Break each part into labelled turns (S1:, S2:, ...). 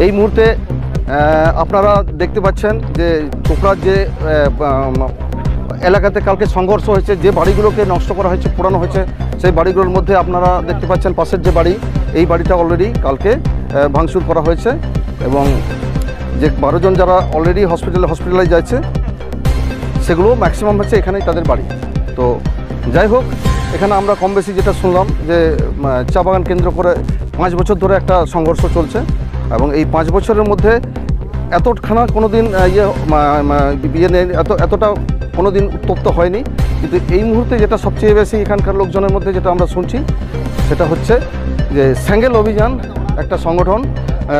S1: এই মুহূর্তে আপনারা দেখতে পাচ্ছেন যে চোপড়ার যে এলাকাতে কালকে সংঘর্ষ হয়েছে, যে বাড়িগুলোকে নষ্ট করা হয়েছে, পোড়ানো হয়েছে, সেই বাড়িগুলোর মধ্যে আপনারা দেখতে পাচ্ছেন পাশের যে বাড়ি, এই বাড়িটা অলরেডি কালকে ভাঙচুর করা হয়েছে এবং যে 12 জন যারা অলরেডি হসপিটালাইজ যাচ্ছে সেগুলো ম্যাক্সিমাম হচ্ছে এখানেই তাদের বাড়ি। তো যাই হোক, এখানে আমরা কম বেশি যেটা শুনলাম যে চা বাগান কেন্দ্র করে 5 বছর ধরে একটা সংঘর্ষ চলছে এবং এই 5 বছরের মধ্যে এতখানা কোনো দিন এতটা কোনো দিন উত্তপ্ত হয়নি। কিন্তু এই মুহূর্তে যেটা সবচেয়ে বেশি এখানকার লোকজনের মধ্যে যেটা আমরা শুনছি সেটা হচ্ছে যে স্যাঙ্গেল অভিযান, একটা সংগঠন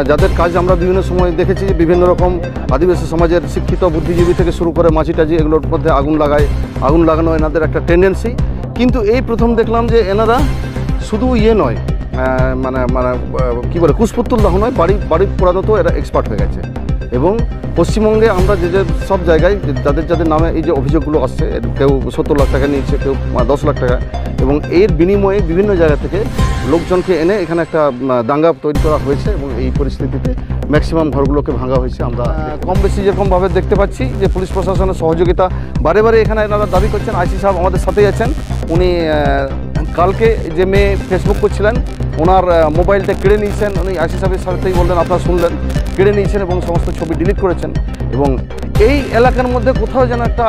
S1: যাদের কাজ আমরা বিভিন্ন সময় দেখেছি যে বিভিন্ন রকম আদিবাসী সমাজের শিক্ষিত বুদ্ধিজীবী থেকে শুরু করে মাঝি টাঝি এগুলোর মধ্যে আগুন লাগানো এনাদের একটা টেন্ডেন্সি। কিন্তু এই প্রথম দেখলাম যে এনারা শুধু নয়, মানে কী বলে, কুশপুত্তুল্লাহ নয়, বাড়ি পোড়ানোতেও এরা এক্সপার্ট হয়ে গেছে। এবং পশ্চিমবঙ্গে আমরা যে সব জায়গায় যাদের নামে এই যে অভিযোগগুলো আসছে, কেউ 70 লাখ টাকা নিয়েছে, কেউ 10 লাখ টাকা, এবং এর বিনিময়ে বিভিন্ন জায়গা থেকে লোকজনকে এনে এখানে একটা দাঙ্গা তৈরি করা হয়েছে এবং এই পরিস্থিতিতে ম্যাক্সিমাম ঘরগুলোকে ভাঙা হয়েছে। আমরা কম বেশি যেরকমভাবে দেখতে পাচ্ছি যে পুলিশ প্রশাসনের সহযোগিতা বারে এখানে এনারা দাবি করছেন। আইসি সাহেব আমাদের সাথেই আছেন। উনি কালকে যে মেয়ে ফেসবুক করছিলেন ওনার মোবাইলটা কেড়ে নিয়েছেন। উনি আইসি সাহেবের সাথেই বললেন, আপনারা শুনলেন, কেড়ে নিয়েছেন এবং সমস্ত ছবি ডিলিট করেছেন। এবং এই এলাকার মধ্যে কোথাও যেন একটা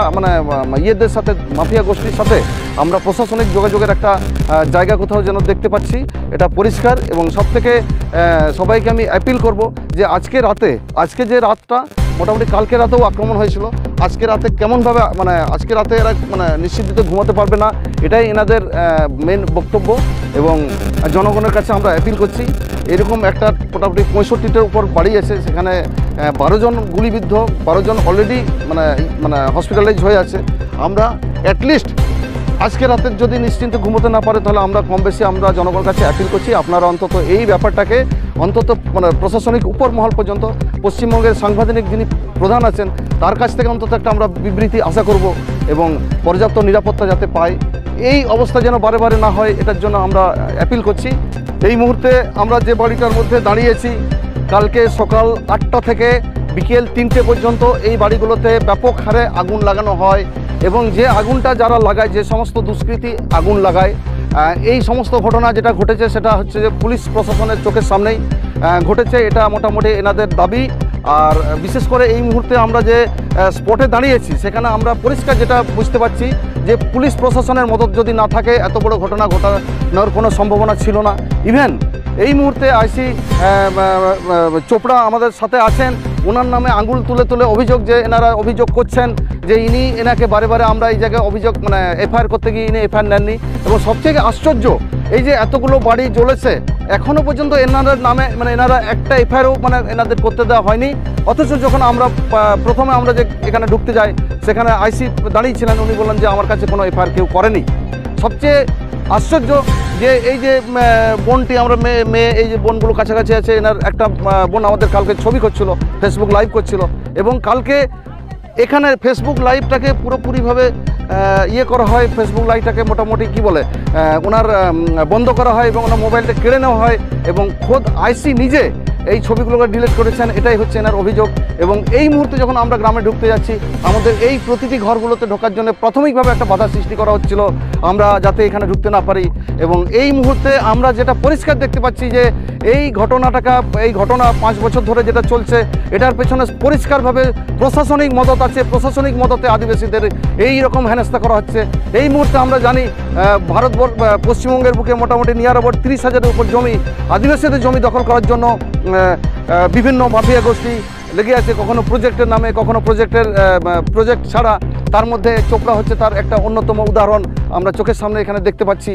S1: ইয়েদের সাথে, মাফিয়া গোষ্ঠীর সাথে আমরা প্রশাসনিক যোগাযোগের একটা জায়গা কোথাও যেন দেখতে পাচ্ছি, এটা পরিষ্কার। এবং সবথেকে সবাইকে আমি অ্যাপিল করব যে আজকে যে রাতটা, মোটামুটি কালকে রাতেও আক্রমণ হয়েছিল, আজকে রাতে কেমনভাবে আজকে রাতে এরা নিশ্চিন্তে ঘুমাতে পারবে না, এটাই এনাদের মেন বক্তব্য। এবং জনগণের কাছে আমরা অ্যাপিল করছি, এরকম একটা মোটামুটি 65টার উপর বাড়ি আছে, সেখানে 12 জন গুলিবিদ্ধ, 12 জন অলরেডি হসপিটালাইজ হয়ে আছে। আমরা অ্যাটলিস্ট আজকে রাতে যদি নিশ্চিন্তে ঘুমোতে না পারে, তাহলে আমরা কম বেশি আমরা জনগণের কাছে অ্যাপিল করছি, আপনারা অন্তত এই ব্যাপারটাকে অন্তত প্রশাসনিক উপর মহল পর্যন্ত, পশ্চিমবঙ্গের সাংবিধানিক যিনি প্রধান আছেন তার কাছ থেকে অন্তত একটা আমরা বিবৃতি আশা করব এবং পর্যাপ্ত নিরাপত্তা যাতে পায়। এই অবস্থা যেন বারে না হয়, এটার জন্য আমরা অ্যাপিল করছি। এই মুহূর্তে আমরা যে বাড়িটার মধ্যে দাঁড়িয়েছি, কালকে সকাল 8টা থেকে বিকেল 3টে পর্যন্ত এই বাড়িগুলোতে ব্যাপক হারে আগুন লাগানো হয় এবং যে আগুনটা যারা লাগায়, যে সমস্ত দুষ্কৃতী আগুন লাগায়, এই সমস্ত ঘটনা যেটা ঘটেছে সেটা হচ্ছে যে পুলিশ প্রশাসনের চোখের সামনেই ঘটেছে, এটা মোটামুটি এনাদের দাবি। আর বিশেষ করে এই মুহূর্তে আমরা যে স্পটে দাঁড়িয়েছি সেখানে আমরা পরিষ্কার যেটা বুঝতে পারছি যে পুলিশ প্রশাসনের মদত যদি না থাকে এত বড় ঘটনা ঘটানোর কোনো সম্ভাবনা ছিল না। ইভেন এই মুহূর্তে আইসি চোপড়া আমাদের সাথে আছেন, ওনার নামে আঙুল তুলে অভিযোগ, যে এনারা অভিযোগ করছেন যে এনাকে বারে আমরা এই জায়গায় অভিযোগ এফআইআর করতে গিয়ে ইনি এফআইআর নেননি। এবং সবথেকে আশ্চর্য, এই যে এতগুলো বাড়ি জ্বলেছে, এখনও পর্যন্ত এনাদের নামে এনারা একটা এফআইআরও এনাদের করতে দেওয়া হয়নি। অথচ যখন প্রথমে আমরা যে এখানে ঢুকতে যাই, সেখানে আইসি দাঁড়িয়েছিলেন, উনি বললেন যে আমার কাছে কোনো এফআইআর কেউ করেনি। সবচেয়ে আশ্চর্য যে এই যে বোনটি, আমরা মেয়ে এই যে বোনগুলো কাছাকাছি আছে, এনার একটা বোন আমাদের কালকে ছবি করছিল, ফেসবুক লাইভ করছিল, এবং কালকে এখানে ফেসবুক লাইভটাকে পুরোপুরিভাবে করা হয়, ফেসবুক লাইভটাকে মোটামুটি ওনার বন্ধ করা হয় এবং ওনার মোবাইলটা কেড়ে নেওয়া হয় এবং খোদ আইসি নিজে এই ছবিগুলোকে ডিলিট করেছেন, এটাই হচ্ছে এনার অভিযোগ। এবং এই মুহূর্তে যখন আমরা গ্রামে ঢুকতে যাচ্ছি, আমাদের এই প্রতিটি ঘরগুলোতে ঢোকার জন্য প্রাথমিকভাবে একটা বাধা সৃষ্টি করা হচ্ছিল, আমরা যাতে এখানে ঢুকতে না পারি। এবং এই মুহূর্তে আমরা যেটা পরিষ্কার দেখতে পাচ্ছি যে এই ঘটনা 5 বছর ধরে যেটা চলছে, এটার পেছনে পরিষ্কারভাবে প্রশাসনিক মদত আছে। প্রশাসনিক মদতে আদিবাসীদের এই রকম হেনস্থা করা হচ্ছে। এই মুহূর্তে আমরা জানি পশ্চিমবঙ্গের বুকে মোটামুটি নিয়ার অ্যাবাউট 30,000-এর উপর জমি, আদিবাসীদের জমি দখল করার জন্য বিভিন্ন মাফিয়া গোষ্ঠী লেগে আছে, কখনো প্রজেক্টের নামে, কখনো প্রজেক্ট ছাড়া। তার মধ্যে চোপড়া হচ্ছে তার একটা অন্যতম উদাহরণ আমরা চোখের সামনে এখানে দেখতে পাচ্ছি।